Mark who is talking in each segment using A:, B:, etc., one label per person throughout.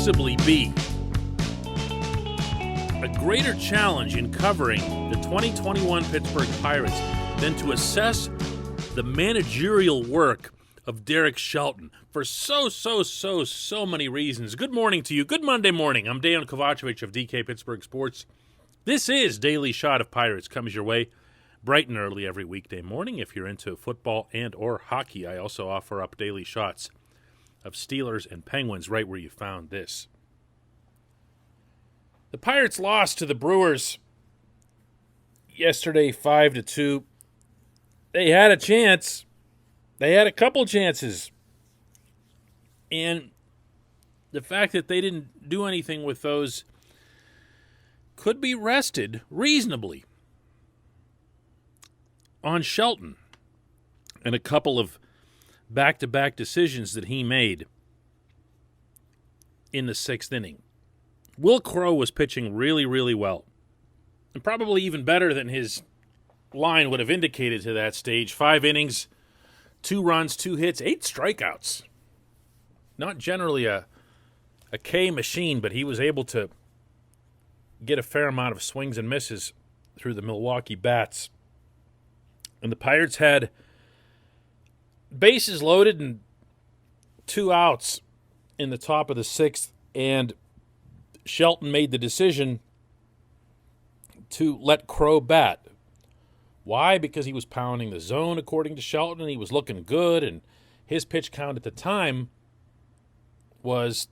A: possibly be a greater challenge in covering the 2021 Pittsburgh Pirates than to assess the managerial work of Derek Shelton for so many reasons? Good morning to you. Good Monday morning. I'm Dejan Kovacevic of DK Pittsburgh Sports. This is Daily Shot of Pirates. Comes your way bright and early every weekday morning. If you're into football and or hockey, I also offer up daily shots of Steelers and Penguins right where you found this. The Pirates lost to the Brewers yesterday 5-2. They had a chance. They had a couple chances. And the fact that they didn't do anything with those could be rested reasonably on Shelton and a couple of back-to-back decisions that he made in the sixth inning. Will Crowe was pitching really well, and probably even better than his line would have indicated to that stage. 5 innings, 2 runs, 2 hits, 8 strikeouts. Not generally a K machine, but he was able to get a fair amount of swings and misses through the Milwaukee bats. And the Pirates had bases loaded and 2 outs in the top of the 6th, and Shelton made the decision to let Crowe bat. Why? Because he was pounding the zone, according to Shelton, and he was looking good, and his pitch count at the time was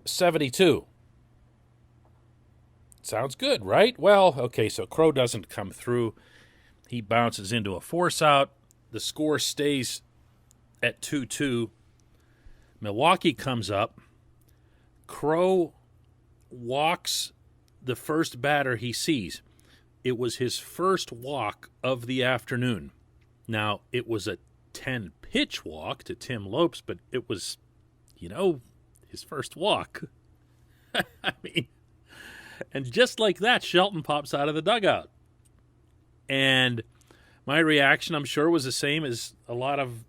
A: 72. Sounds good, right? Well, okay, so Crowe doesn't come through. He bounces into a force out. The score stays at 2-2. Milwaukee comes up. Crowe walks the first batter he sees. It was his first walk of the afternoon. Now, it was a 10-pitch walk to Tim Lopes, but it was, his first walk. I mean, and just like that, Shelton pops out of the dugout. And my reaction, I'm sure, was the same as a lot of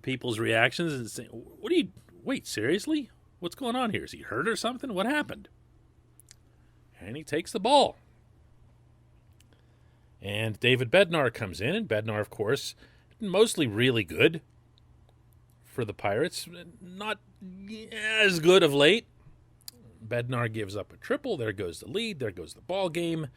A: people's reactions. And saying, wait, seriously? What's going on here? Is he hurt or something? What happened? And he takes the ball. And David Bednar comes in, and Bednar, of course, mostly really good for the Pirates. Not as good of late. Bednar gives up a triple. There goes the lead. There goes the ball game.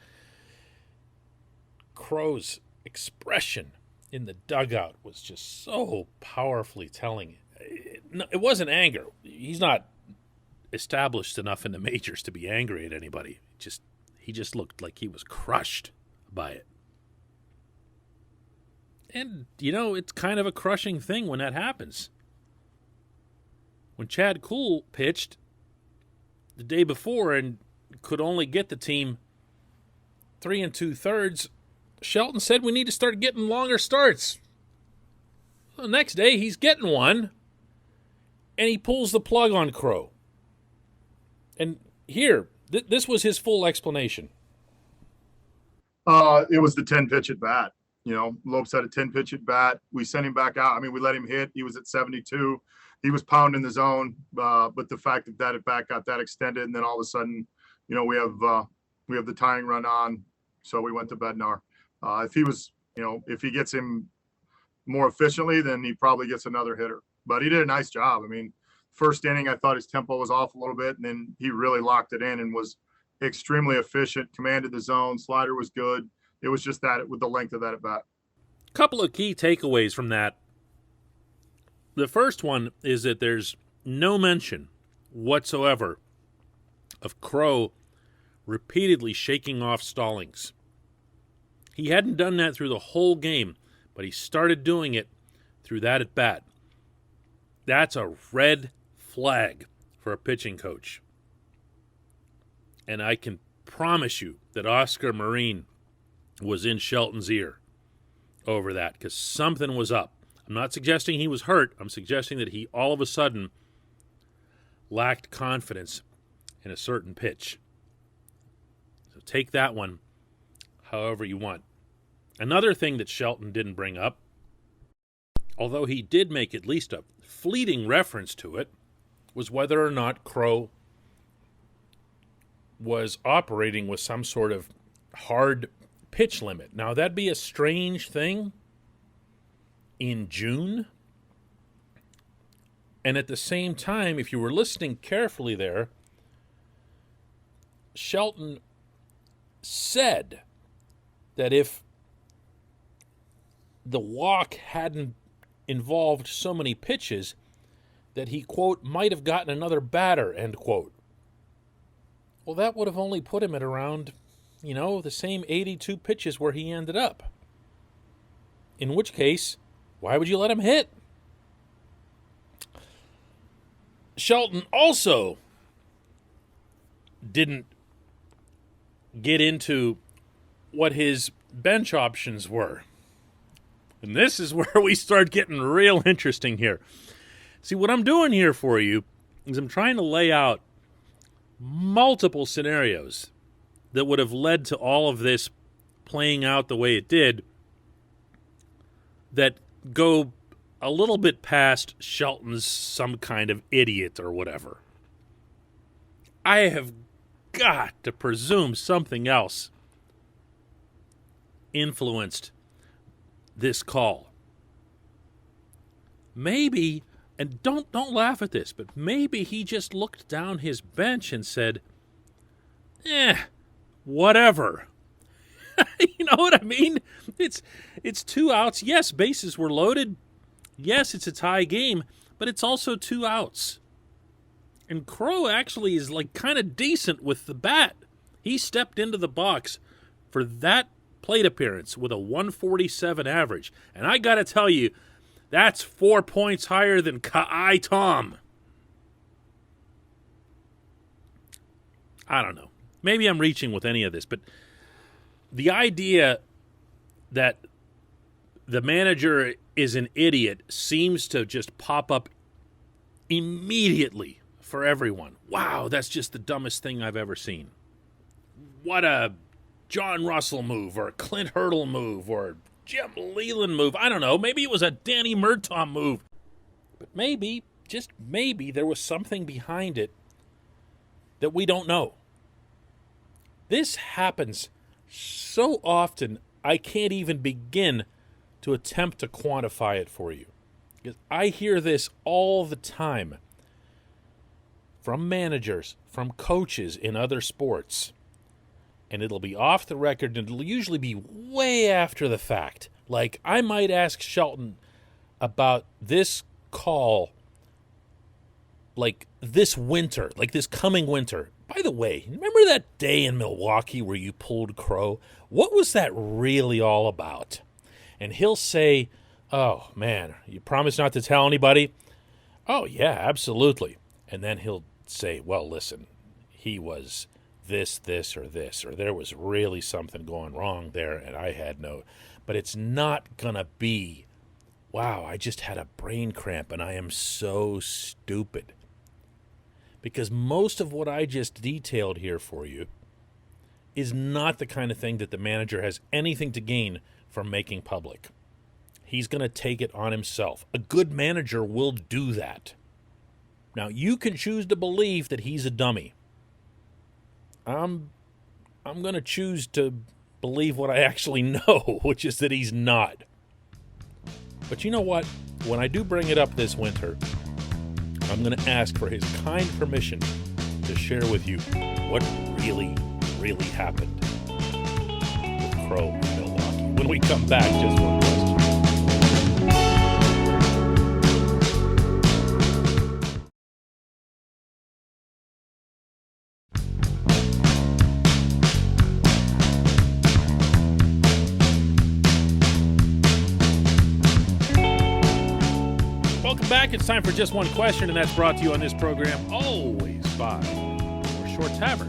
A: Crowe's expression in the dugout was just so powerfully telling. It wasn't anger. He's not established enough in the majors to be angry at anybody. He just looked like he was crushed by it. And, it's kind of a crushing thing when that happens. When Chad Kuhl pitched the day before and could only get the team 3 2/3, Shelton said we need to start getting longer starts. The next day, he's getting one, and he pulls the plug on Crowe. And here, this was his full explanation.
B: It was the 10-pitch at bat. Lopes had a 10-pitch at bat. We sent him back out. I mean, we let him hit. He was at 72. He was pounding the zone. But the fact that at bat got that extended, and then all of a sudden, we have the tying run on. So we went to Bednar. If he gets him more efficiently, then he probably gets another hitter. But he did a nice job. I mean, first inning, I thought his tempo was off a little bit, and then he really locked it in and was extremely efficient, commanded the zone, slider was good. It was just that with the length of that at bat.
A: Couple of key takeaways from that. The first one is that there's no mention whatsoever of Crowe repeatedly shaking off Stallings. He hadn't done that through the whole game, but he started doing it through that at bat. That's a red flag for a pitching coach. And I can promise you that Oscar Marine was in Shelton's ear over that, because something was up. I'm not suggesting he was hurt. I'm suggesting that he all of a sudden lacked confidence in a certain pitch. So take that one however you want. Another thing that Shelton didn't bring up, although he did make at least a fleeting reference to it, was whether or not Crowe was operating with some sort of hard pitch limit. Now, that'd be a strange thing in June. And at the same time, if you were listening carefully there, Shelton said that if the walk hadn't involved so many pitches, that he, quote, might have gotten another batter, end quote. Well, that would have only put him at around, the same 82 pitches where he ended up. In which case, why would you let him hit? Shelton also didn't get into what his bench options were. And this is where we start getting real interesting here. See, what I'm doing here for you is I'm trying to lay out multiple scenarios that would have led to all of this playing out the way it did that go a little bit past Shelton's some kind of idiot or whatever. I have got to presume something else influenced this call. Maybe, and don't laugh at this, but maybe he just looked down his bench and said, whatever. You know what I mean? It's 2 outs. Yes, bases were loaded. Yes, it's a tie game, but it's also 2 outs. And Crow actually is kind of decent with the bat. He stepped into the box for that plate appearance with a 147 average. And I got to tell you, that's 4 points higher than Ka'ai Tom. I don't know. Maybe I'm reaching with any of this, but the idea that the manager is an idiot seems to just pop up immediately for everyone. Wow, that's just the dumbest thing I've ever seen. What a John Russell move, or a Clint Hurdle move, or Jim Leland move. I don't know. Maybe it was a Danny Murtaugh move. But maybe, just maybe, there was something behind it that we don't know. This happens so often, I can't even begin to attempt to quantify it for you. Because I hear this all the time from managers, from coaches in other sports. And it'll be off the record, and it'll usually be way after the fact. Like, I might ask Shelton about this call, this winter, this coming winter. By the way, remember that day in Milwaukee where you pulled Crow? What was that really all about? And he'll say, oh, man, you promise not to tell anybody? Oh, yeah, absolutely. And then he'll say, well, listen, he was this, or there was really something going wrong there, and I had no. But it's not going to be, wow, I just had a brain cramp, and I am so stupid. Because most of what I just detailed here for you is not the kind of thing that the manager has anything to gain from making public. He's going to take it on himself. A good manager will do that. Now, you can choose to believe that he's a dummy. I'm going to choose to believe what I actually know, which is that he's not. But you know what? When I do bring it up this winter, I'm going to ask for his kind permission to share with you what really, really happened with Crow in Milwaukee. When we come back, just one question. Welcome back. It's time for Just One Question, and that's brought to you on this program always by North Shore Tavern.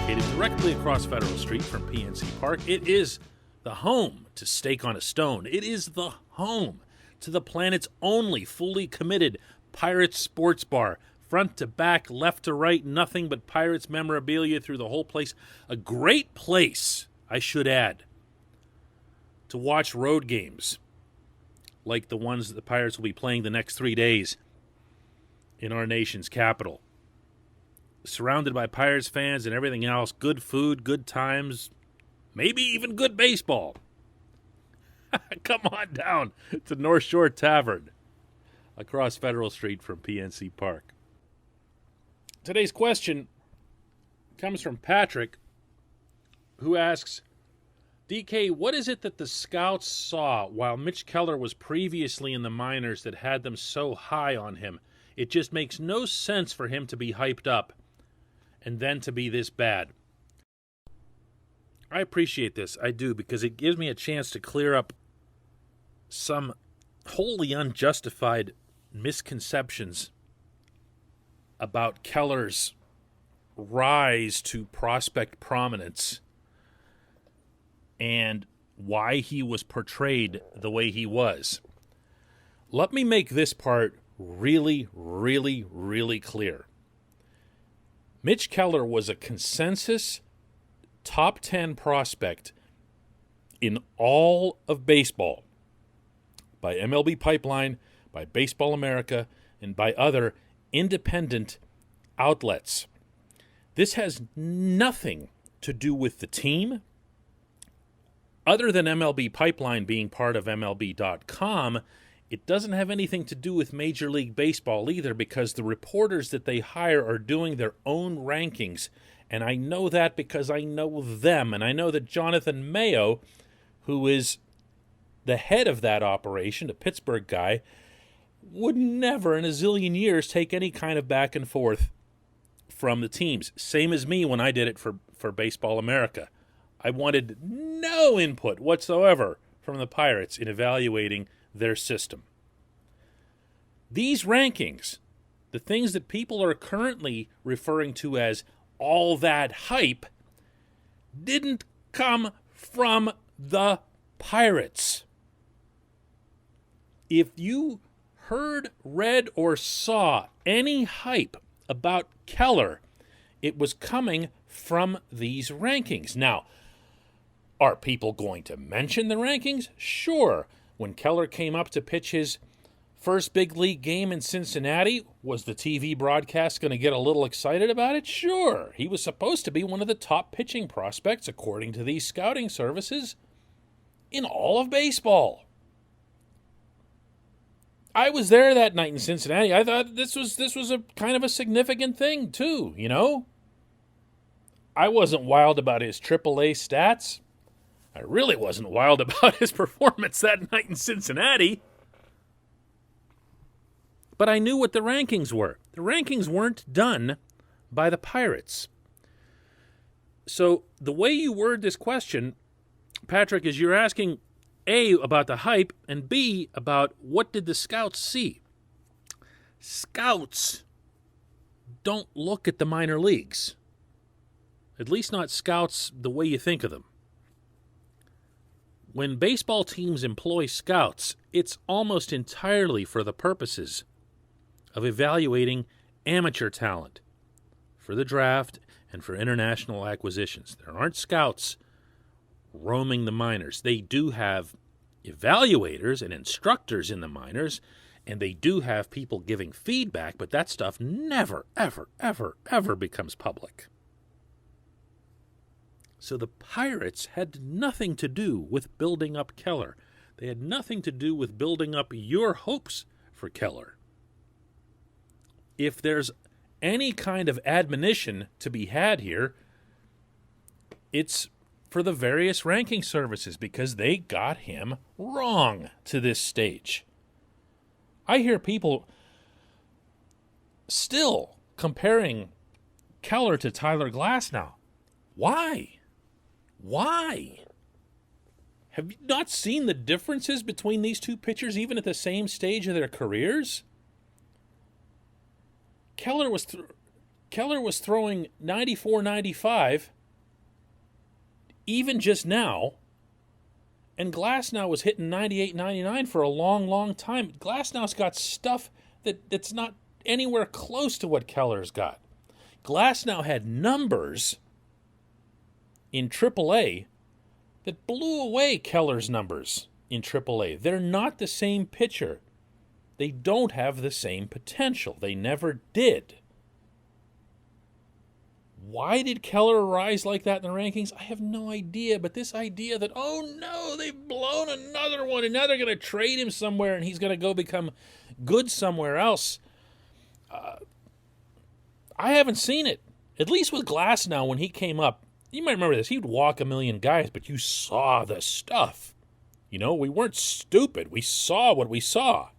A: Located directly across Federal Street from PNC Park, it is the home to Steak on a Stone. It is the home to the planet's only fully committed Pirates sports bar. Front to back, left to right, nothing but Pirates memorabilia through the whole place. A great place, I should add, to watch road games, like the ones that the Pirates will be playing the next 3 days in our nation's capital. surrounded by Pirates fans and everything else, good food, good times, maybe even good baseball. Come on down to North Shore Tavern across Federal Street from PNC Park. Today's question comes from Patrick, who asks, DK, what is it that the scouts saw while Mitch Keller was previously in the minors that had them so high on him? It just makes no sense for him to be hyped up and then to be this bad. I appreciate this. I do, because it gives me a chance to clear up some wholly unjustified misconceptions about Keller's rise to prospect prominence and why he was portrayed the way he was. Let me make this part really, really, really clear. Mitch Keller was a consensus top 10 prospect in all of baseball by MLB Pipeline, by Baseball America, and by other independent outlets. This has nothing to do with the team. Other than MLB Pipeline being part of MLB.com, it doesn't have anything to do with Major League Baseball either, because the reporters that they hire are doing their own rankings. And I know that because I know them. And I know that Jonathan Mayo, who is the head of that operation, a Pittsburgh guy, would never in a zillion years take any kind of back and forth from the teams. Same as me when I did it for Baseball America. I wanted no input whatsoever from the Pirates in evaluating their system. These rankings, the things that people are currently referring to as all that hype, didn't come from the Pirates. If you heard, read, or saw any hype about Keller, it was coming from these rankings. Now, are people going to mention the rankings? Sure. When Keller came up to pitch his first big league game in Cincinnati, was the TV broadcast going to get a little excited about it? Sure. He was supposed to be one of the top pitching prospects, according to these scouting services, in all of baseball. I was there that night in Cincinnati. I thought this was a kind of a significant thing too, you know? I wasn't wild about his AAA stats. I really wasn't wild about his performance that night in Cincinnati. But I knew what the rankings were. The rankings weren't done by the Pirates. So the way you word this question, Patrick, is you're asking A, about the hype, and B, about what did the scouts see. Scouts don't look at the minor leagues. At least not scouts the way you think of them. When baseball teams employ scouts, it's almost entirely for the purposes of evaluating amateur talent for the draft and for international acquisitions. There aren't scouts roaming the minors. They do have evaluators and instructors in the minors, and they do have people giving feedback, but that stuff never, ever, ever, ever becomes public. So the Pirates had nothing to do with building up Keller. They had nothing to do with building up your hopes for Keller. If there's any kind of admonition to be had here, it's for the various ranking services, because they got him wrong to this stage. I hear people still comparing Keller to Tyler Glasnow. Why? Why? Have you not seen the differences between these two pitchers even at the same stage of their careers? Keller was throwing 94, 95 even just now, and Glasnow was hitting 98, 99 for a long, long time. Glasnow's got stuff that's not anywhere close to what Keller's got. Glasnow had numbers in AAA that blew away Keller's numbers in AAA. They're not the same pitcher. They don't have the same potential. They never did. Why did Keller rise like that in the rankings? I have no idea. But this idea that, oh no, they've blown another one and now they're going to trade him somewhere and he's going to go become good somewhere else. I haven't seen it. At least with Glasnow, when he came up, you might remember this. He'd walk a million guys, but you saw the stuff. You know, we weren't stupid. We saw what we saw.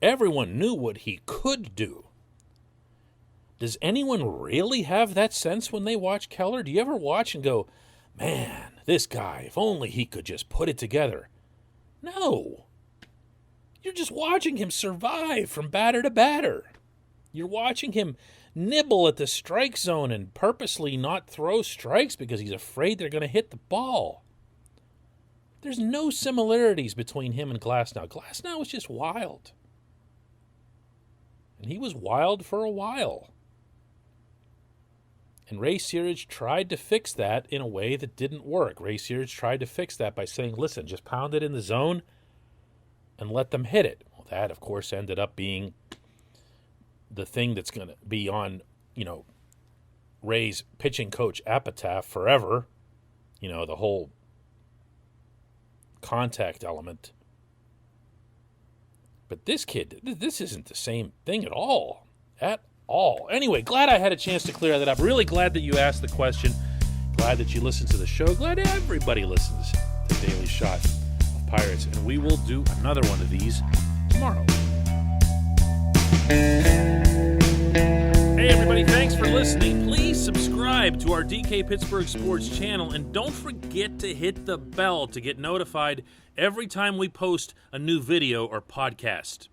A: Everyone knew what he could do. Does anyone really have that sense when they watch Keller? Do you ever watch and go, man, this guy, if only he could just put it together? No. You're just watching him survive from batter to batter. You're watching him nibble at the strike zone and purposely not throw strikes because he's afraid they're going to hit the ball. There's no similarities between him and Glasnow. Glasnow was just wild. And he was wild for a while. And Ray Searage tried to fix that in a way that didn't work. Ray Searage tried to fix that by saying, listen, just pound it in the zone and let them hit it. Well, that, of course, ended up being the thing that's going to be on, Ray's pitching coach epitaph forever. The whole contact element. But this kid, this isn't the same thing at all. At all. Anyway, glad I had a chance to clear that up. Really glad that you asked the question. Glad that you listened to the show. Glad everybody listens to Daily Shot of Pirates. And we will do another one of these tomorrow. Hey, everybody. Thanks for listening. Please subscribe to our DK Pittsburgh Sports channel. And don't forget to hit the bell to get notified every time we post a new video or podcast.